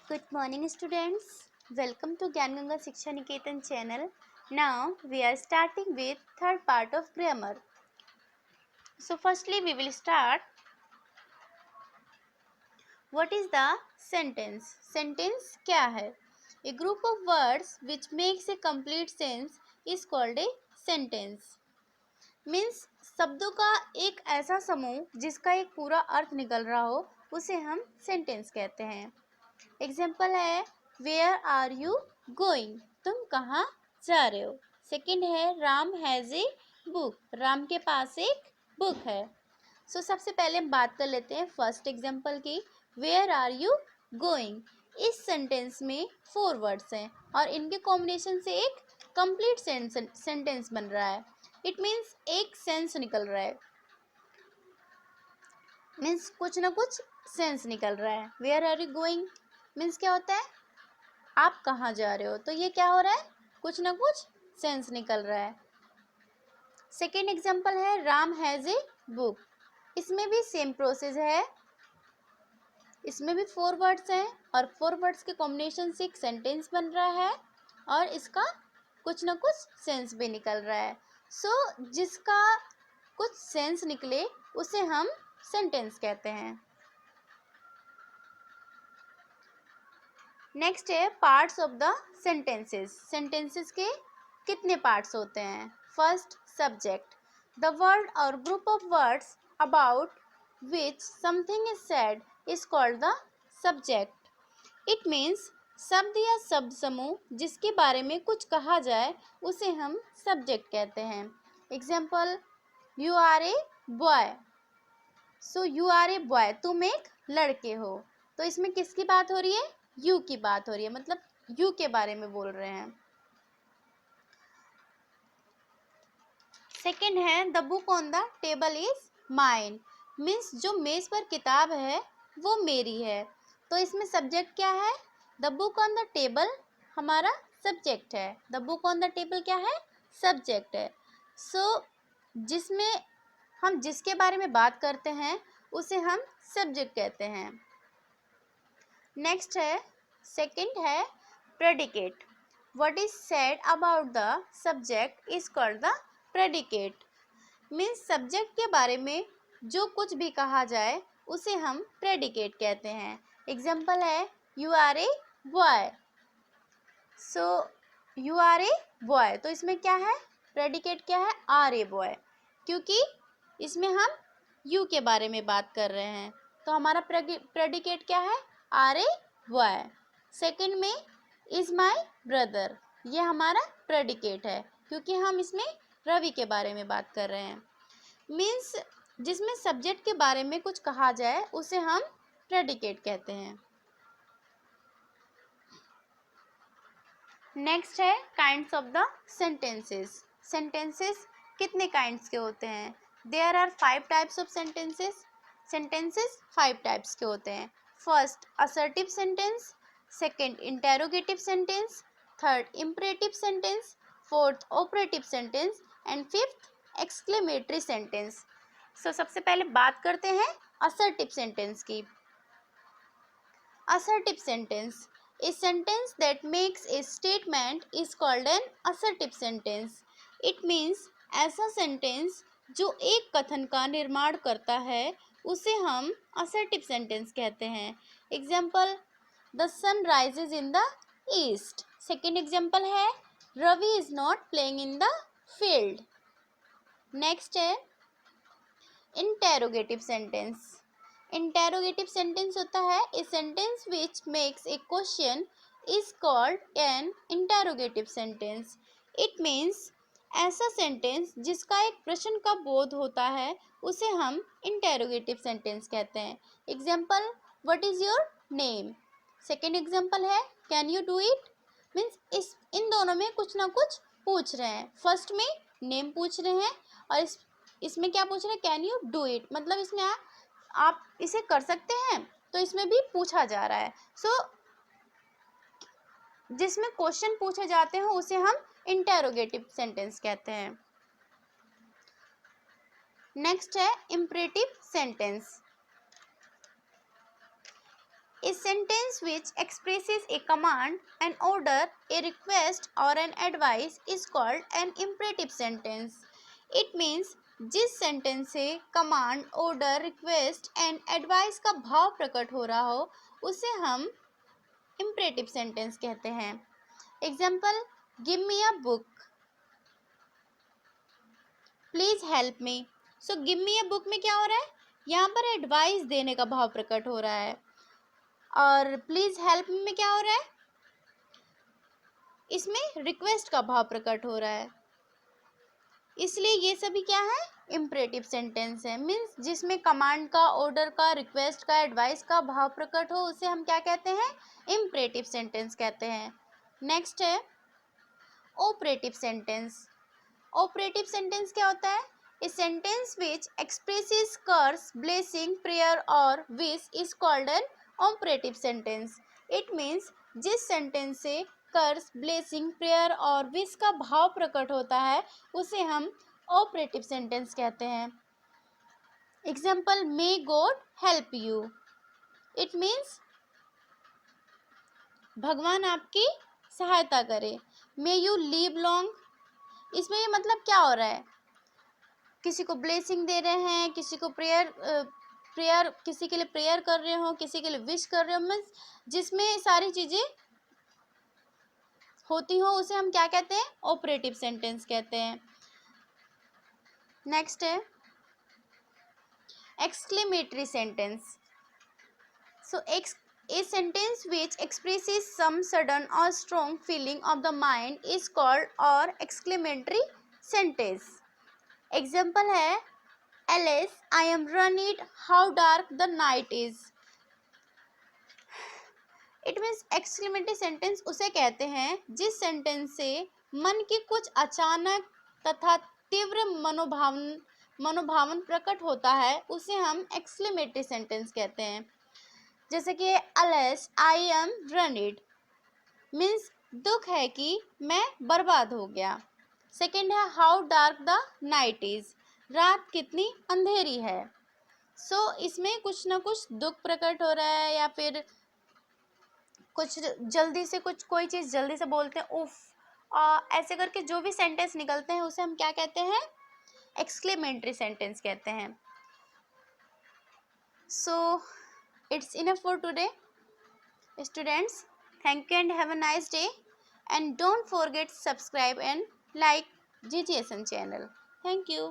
Good morning, students. Welcome to Gyan Ganga Shiksha Niketan channel. Now we are starting with third part of grammar. So firstly we will start. What is the sentence? Sentence क्या है? A group of words which makes a complete sense is called a sentence. Means शब्दों का एक ऐसा समूह जिसका एक पूरा अर्थ निकल रहा हो उसे हम सेंटेंस कहते हैं. एग्जाम्पल है वेयर आर यू गोइंग, तुम कहाँ जा रहे हो. सेकंड है Ram has a book, Ram के पास एक बुक है. सो सबसे पहले हम बात कर लेते हैं फर्स्ट एग्जाम्पल की. वेयर आर यू गोइंग, इस सेंटेंस में 4 वर्ड्स हैं और इनके कॉम्बिनेशन से एक कंप्लीट सेंटेंस बन रहा है. इट मीन्स एक सेंस निकल रहा है, मीन्स कुछ ना कुछ सेंस निकल रहा है. Where are you going means क्या होता है, आप कहाँ जा रहे हो. तो ये क्या हो रहा है, कुछ ना कुछ सेंस निकल रहा है. सेकेंड एग्जाम्पल है राम हैज़ ए बुक, इसमें भी सेम प्रोसेस है. इसमें भी 4 वर्ड्स हैं और 4 वर्ड्स के कॉम्बिनेशन से एक सेंटेंस बन रहा है और इसका कुछ ना कुछ सेंस भी निकल रहा है. सो जिसका कुछ सेंस निकले उसे हम सेंटेंस कहते हैं. नेक्स्ट है parts of the sentences. Sentences के कितने पार्ट्स होते हैं. फर्स्ट सब्जेक्ट, द वर्ड और group of words about which something is said is called the subject. It means शब्द या शब्द समूह जिसके बारे में कुछ कहा जाए उसे हम सब्जेक्ट कहते हैं. Example you are a boy, so you are a boy, तुम एक लड़के हो. तो इसमें किसकी बात हो रही है, यू की बात हो रही है, मतलब यू के बारे में बोल रहे हैं. सेकंड है the book on the table is mine, means जो मेज पर किताब है वो मेरी है. तो इसमें सब्जेक्ट क्या है, the book on the table हमारा सब्जेक्ट है. The book on the table क्या है, सब्जेक्ट है. सो जिसमें हम जिसके बारे में बात करते हैं उसे हम सब्जेक्ट कहते हैं. नेक्स्ट है सेकंड है predicate. What is said about the subject is called the predicate. Means subject के बारे में जो कुछ भी कहा जाए उसे हम प्रेडिकेट कहते हैं. एग्जाम्पल है you are a boy, so you are a boy. तो इसमें क्या है, प्रेडिकेट क्या है, आर ए बॉय, क्योंकि इसमें हम यू के बारे में बात कर रहे हैं. तो हमारा प्रेडिकेट क्या है, आर ए बॉय. सेकंड में इज माई ब्रदर, ये हमारा प्रेडिकेट है क्योंकि हम इसमें रवि के बारे में बात कर रहे हैं. मीन्स जिसमें सब्जेक्ट के बारे में कुछ कहा जाए उसे हम प्रेडिकेट कहते हैं. नेक्स्ट है kinds of the sentences. Sentences कितने काइंड्स के होते हैं. There are 5 types of sentences. Sentences 5 types के होते हैं. First assertive sentence, second interrogative sentence, third imperative sentence, fourth operative sentence and fifth exclamatory sentence. So सबसे पहले बात करते हैं असर्टिव सेंटेंस की. Assertive sentence, a sentence that makes a statement is called an assertive sentence. It means ऐसा sentence जो एक कथन का निर्माण करता है उसे हम assertive sentence कहते हैं. Example the sun rises in the east. Second example है Ravi is not playing in the field. Next है इंटेरोगेटिव सेंटेंस. इंटेरोगेटिव सेंटेंस होता है a sentence which makes a question is called an interrogative sentence. It means ऐसा sentence जिसका एक प्रश्न का बोध होता है उसे हम इंटेरोगेटिव सेंटेंस कहते हैं. Example what is your name. Second example है can you do it. Means इन दोनों में कुछ ना कुछ पूछ रहे हैं. फर्स्ट में नेम पूछ रहे हैं और इसमें क्या पूछ रहे हैं, कैन यू डू इट, मतलब इसमें आप इसे कर सकते हैं, तो इसमें भी पूछा जा रहा है. सो जिसमें क्वेश्चन पूछे जाते हैं उसे हम इंटेरोगेटिव सेंटेंस कहते हैं. नेक्स्ट है imperative sentence. A sentence which expresses a command, an order, a request or an advice is called an imperative sentence. It means जिस सेंटेंस से command, order, request and advice का भाव प्रकट हो रहा हो उसे हम imperative सेंटेंस कहते हैं. Example, give me a book, please help me. So give me a book में क्या हो रहा है, यहाँ पर एडवाइस देने का भाव प्रकट हो रहा है. और प्लीज हेल्प मी में क्या हो रहा है, इसमें रिक्वेस्ट का भाव प्रकट हो रहा है. इसलिए ये सभी क्या है, इम्परेटिव सेंटेंस है. मीन्स जिसमें कमांड का, ऑर्डर का, रिक्वेस्ट का, एडवाइस का भाव प्रकट हो उसे हम क्या कहते हैं, इम्परेटिव सेंटेंस कहते हैं. नेक्स्ट है ऑपरेटिव सेंटेंस. ऑपरेटिव सेंटेंस क्या होता है, a sentence which expresses curse, blessing, prayer और wish is called an operative sentence. It means जिस सेंटेंस से कर्स, ब्लेसिंग, प्रेयर और विश का भाव प्रकट होता है उसे हम ऑपरेटिव सेंटेंस कहते हैं. Example, may God help you. It means भगवान आपकी सहायता करे. मे यू लिव लॉन्ग, इसमें ये मतलब क्या हो रहा है, किसी को ब्लेसिंग दे रहे हैं, किसी को प्रेयर किसी के लिए प्रेयर कर रहे हो, किसी के लिए विश कर रहे हो. मीन्स जिसमें सारी चीज़ें होती हो उसे हम क्या कहते हैं, ऑपरेटिव सेंटेंस कहते हैं. नेक्स्ट है exclamatory sentence. So a sentence which expresses some sudden or strong feeling of the mind is called or exclamatory sentence. Example है, Alice, I am running, how dark the night is. It means exclamatory sentence उसे कहते हैं जिस sentence से मन की कुछ अचानक तथा तीव्र मनोभावन प्रकट होता है उसे हम एक्सक्लेमेटरी सेंटेंस कहते हैं. जैसे कि अलेस आई एम रनिड, मीन्स दुख है कि मैं बर्बाद हो गया. सेकेंड है how dark the night is, रात कितनी अंधेरी है. सो इसमें कुछ ना कुछ दुख प्रकट हो रहा है या फिर कुछ जल्दी से कोई चीज़ जल्दी से बोलते हैं, उफ, ऐसे करके जो भी सेंटेंस निकलते हैं उसे हम क्या कहते हैं, एक्सक्लेमेटरी सेंटेंस कहते हैं. सो it's enough for today, students. Thank you and have a nice day, and don't forget subscribe and like GGSN channel. Thank you.